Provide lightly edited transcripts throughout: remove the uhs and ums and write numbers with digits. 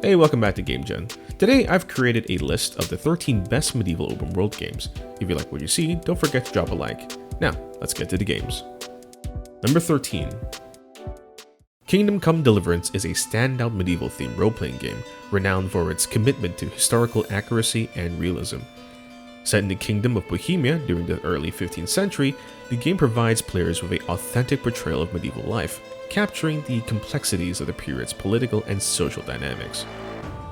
Hey, welcome back to GameGen. Today I've created a list of the 13 best medieval open world games. If you like what you see, don't forget to drop a like. Now, let's get to the games. Number 13. Kingdom Come Deliverance is a standout medieval themed role-playing game, renowned for its commitment to historical accuracy and realism. Set in the Kingdom of Bohemia during the early 15th century, the game provides players with an authentic portrayal of medieval life, capturing the complexities of the period's political and social dynamics.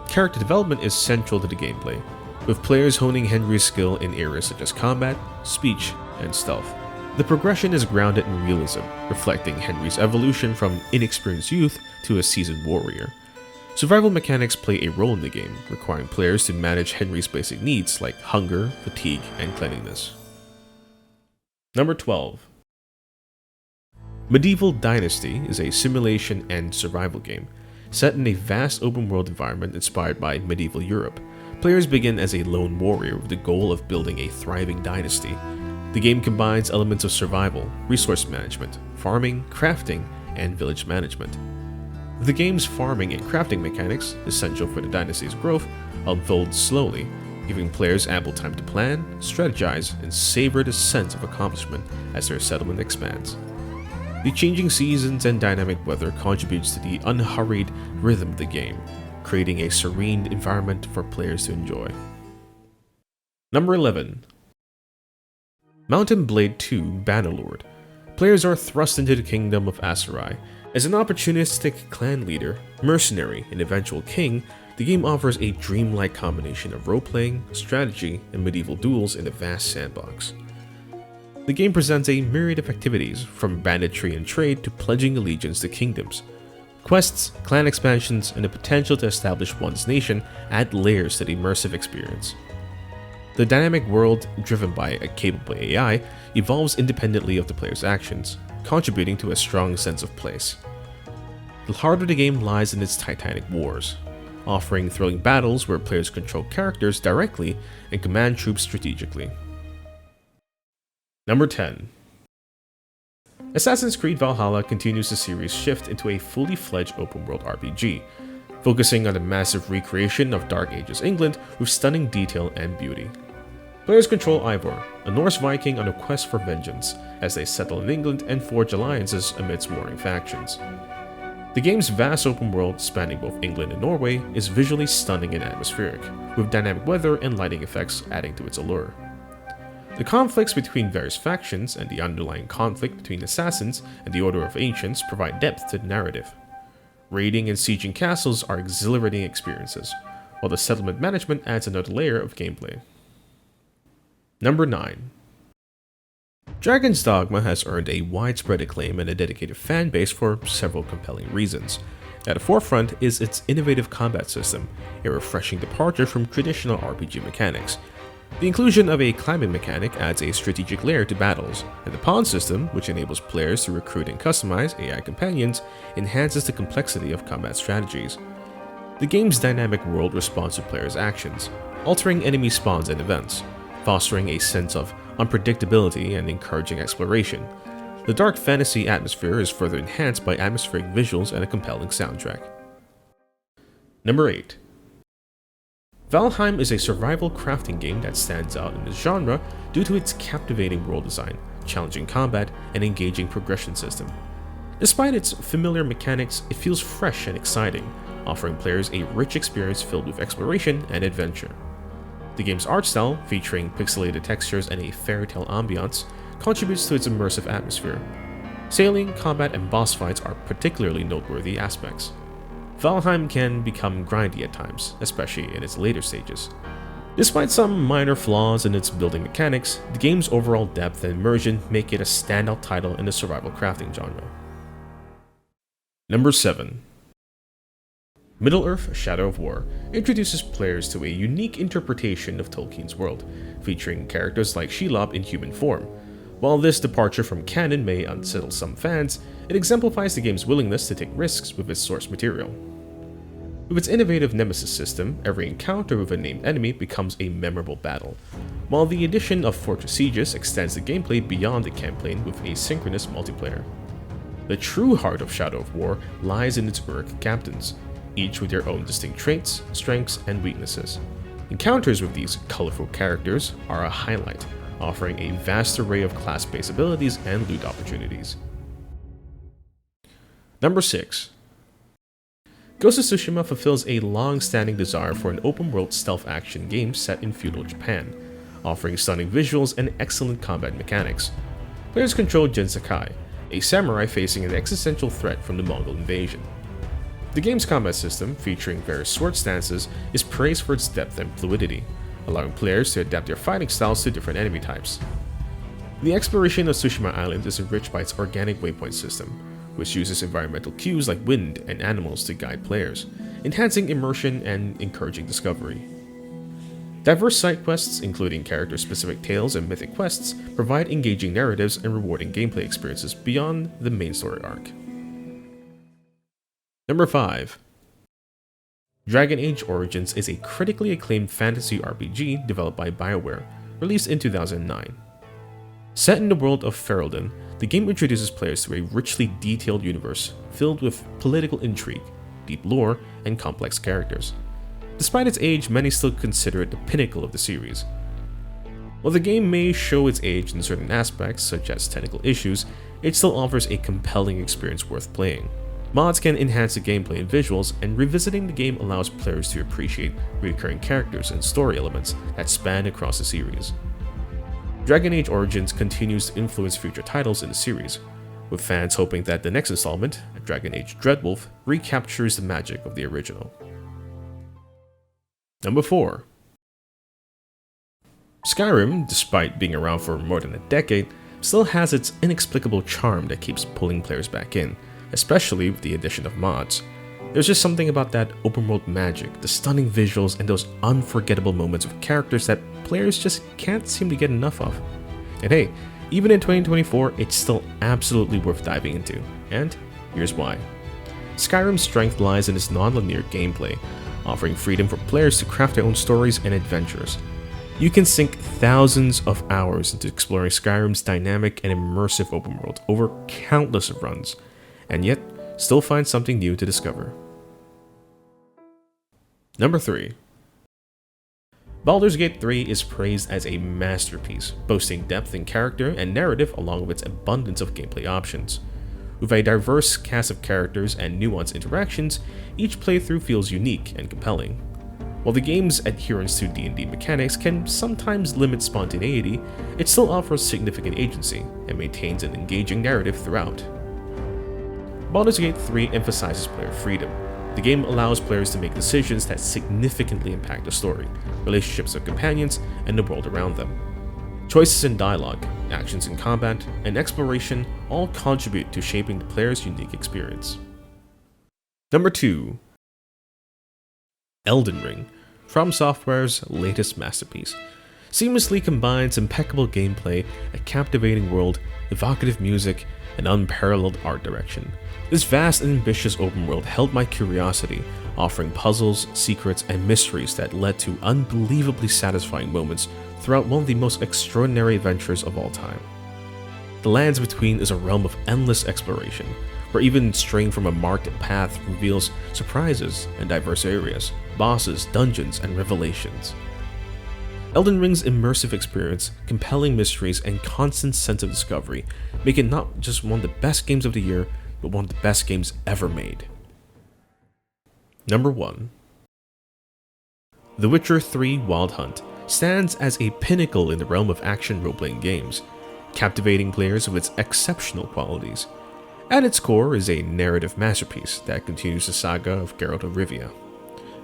Character development is central to the gameplay, with players honing Henry's skill in areas such as combat, speech, and stealth. The progression is grounded in realism, reflecting Henry's evolution from inexperienced youth to a seasoned warrior. Survival mechanics play a role in the game, requiring players to manage Henry's basic needs like hunger, fatigue, and cleanliness. Number 12. Medieval Dynasty is a simulation and survival game. Set in a vast open-world environment inspired by medieval Europe, players begin as a lone warrior with the goal of building a thriving dynasty. The game combines elements of survival, resource management, farming, crafting, and village management. The game's farming and crafting mechanics, essential for the dynasty's growth, unfold slowly, giving players ample time to plan, strategize, and savor the sense of accomplishment as their settlement expands. The changing seasons and dynamic weather contributes to the unhurried rhythm of the game, creating a serene environment for players to enjoy. Number 11. Mountain Blade 2 Bannerlord. Players are thrust into the kingdom of Aserai. As an opportunistic clan leader, mercenary, and eventual king, the game offers a dreamlike combination of role-playing, strategy, and medieval duels in a vast sandbox. The game presents a myriad of activities, from banditry and trade to pledging allegiance to kingdoms. Quests, clan expansions, and the potential to establish one's nation add layers to the immersive experience. The dynamic world, driven by a capable AI, evolves independently of the player's actions, contributing to a strong sense of place. The heart of the game lies in its titanic wars, offering thrilling battles where players control characters directly and command troops strategically. Number 10. Assassin's Creed Valhalla continues the series' shift into a fully fledged open-world RPG, focusing on the massive recreation of Dark Ages England with stunning detail and beauty. Players control Ivor, a Norse Viking on a quest for vengeance, as they settle in England and forge alliances amidst warring factions. The game's vast open world, spanning both England and Norway, is visually stunning and atmospheric, with dynamic weather and lighting effects adding to its allure. The conflicts between various factions and the underlying conflict between assassins and the Order of Ancients provide depth to the narrative. Raiding and sieging castles are exhilarating experiences, while the settlement management adds another layer of gameplay. Number 9. Dragon's Dogma has earned a widespread acclaim and a dedicated fan base for several compelling reasons. At the forefront is its innovative combat system, a refreshing departure from traditional RPG mechanics. The inclusion of a climbing mechanic adds a strategic layer to battles, and the pawn system, which enables players to recruit and customize AI companions, enhances the complexity of combat strategies. The game's dynamic world responds to players' actions, altering enemy spawns and events, fostering a sense of unpredictability and encouraging exploration. The dark fantasy atmosphere is further enhanced by atmospheric visuals and a compelling soundtrack. Number 8. Valheim is a survival crafting game that stands out in the genre due to its captivating world design, challenging combat, and engaging progression system. Despite its familiar mechanics, it feels fresh and exciting, offering players a rich experience filled with exploration and adventure. The game's art style, featuring pixelated textures and a fairy tale ambiance, contributes to its immersive atmosphere. Sailing, combat, and boss fights are particularly noteworthy aspects. Valheim can become grindy at times, especially in its later stages. Despite some minor flaws in its building mechanics, the game's overall depth and immersion make it a standout title in the survival crafting genre. Number 7. Middle-earth: Shadow of War introduces players to a unique interpretation of Tolkien's world, featuring characters like Shelob in human form. While this departure from canon may unsettle some fans, it exemplifies the game's willingness to take risks with its source material. With its innovative nemesis system, every encounter with a named enemy becomes a memorable battle, while the addition of Fortress Sieges extends the gameplay beyond the campaign with asynchronous multiplayer. The true heart of Shadow of War lies in its Uruk captains, each with their own distinct traits, strengths, and weaknesses. Encounters with these colorful characters are a highlight, offering a vast array of class-based abilities and loot opportunities. Number 6. Ghost of Tsushima fulfills a long-standing desire for an open-world stealth action game set in feudal Japan, offering stunning visuals and excellent combat mechanics. Players control Jin Sakai, a samurai facing an existential threat from the Mongol invasion. The game's combat system, featuring various sword stances, is praised for its depth and fluidity, allowing players to adapt their fighting styles to different enemy types. The exploration of Tsushima Island is enriched by its organic waypoint system, which uses environmental cues like wind and animals to guide players, enhancing immersion and encouraging discovery. Diverse side quests, including character-specific tales and mythic quests, provide engaging narratives and rewarding gameplay experiences beyond the main story arc. Number 5. Dragon Age Origins is a critically acclaimed fantasy RPG developed by BioWare, released in 2009. Set in the world of Ferelden, the game introduces players to a richly detailed universe filled with political intrigue, deep lore, and complex characters. Despite its age, many still consider it the pinnacle of the series. While the game may show its age in certain aspects, such as technical issues, it still offers a compelling experience worth playing. Mods can enhance the gameplay and visuals, and revisiting the game allows players to appreciate recurring characters and story elements that span across the series. Dragon Age Origins continues to influence future titles in the series, with fans hoping that the next installment, Dragon Age Dreadwolf, recaptures the magic of the original. Number 4. Skyrim, despite being around for more than a decade, still has its inexplicable charm that keeps pulling players back in, especially with the addition of mods. There's just something about that open world magic, the stunning visuals, and those unforgettable moments with characters that players just can't seem to get enough of. And hey, even in 2024, it's still absolutely worth diving into, and here's why. Skyrim's strength lies in its non-linear gameplay, offering freedom for players to craft their own stories and adventures. You can sink thousands of hours into exploring Skyrim's dynamic and immersive open world over countless of runs, and yet still find something new to discover. Number 3. Baldur's Gate 3 is praised as a masterpiece, boasting depth in character and narrative along with its abundance of gameplay options. With a diverse cast of characters and nuanced interactions, each playthrough feels unique and compelling. While the game's adherence to D&D mechanics can sometimes limit spontaneity, it still offers significant agency and maintains an engaging narrative throughout. Baldur's Gate 3 emphasizes player freedom. The game allows players to make decisions that significantly impact the story, relationships with companions, and the world around them. Choices in dialogue, actions in combat, and exploration all contribute to shaping the player's unique experience. Number 2. Elden Ring, From Software's latest masterpiece, seamlessly combines impeccable gameplay, a captivating world, evocative music, and unparalleled art direction. This vast and ambitious open world held my curiosity, offering puzzles, secrets, and mysteries that led to unbelievably satisfying moments throughout one of the most extraordinary adventures of all time. The Lands Between is a realm of endless exploration, where even straying from a marked path reveals surprises and diverse areas, bosses, dungeons, and revelations. Elden Ring's immersive experience, compelling mysteries, and constant sense of discovery make it not just one of the best games of the year, but one of the best games ever made. Number 1. The Witcher 3 Wild Hunt stands as a pinnacle in the realm of action role-playing games, captivating players with its exceptional qualities. At its core is a narrative masterpiece that continues the saga of Geralt of Rivia.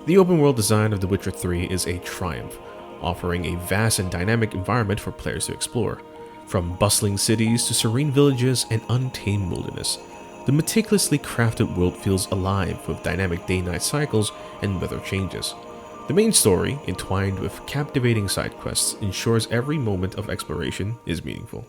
The open-world design of The Witcher 3 is a triumph, offering a vast and dynamic environment for players to explore. From bustling cities to serene villages and untamed wilderness, the meticulously crafted world feels alive with dynamic day-night cycles and weather changes. The main story, entwined with captivating side quests, ensures every moment of exploration is meaningful.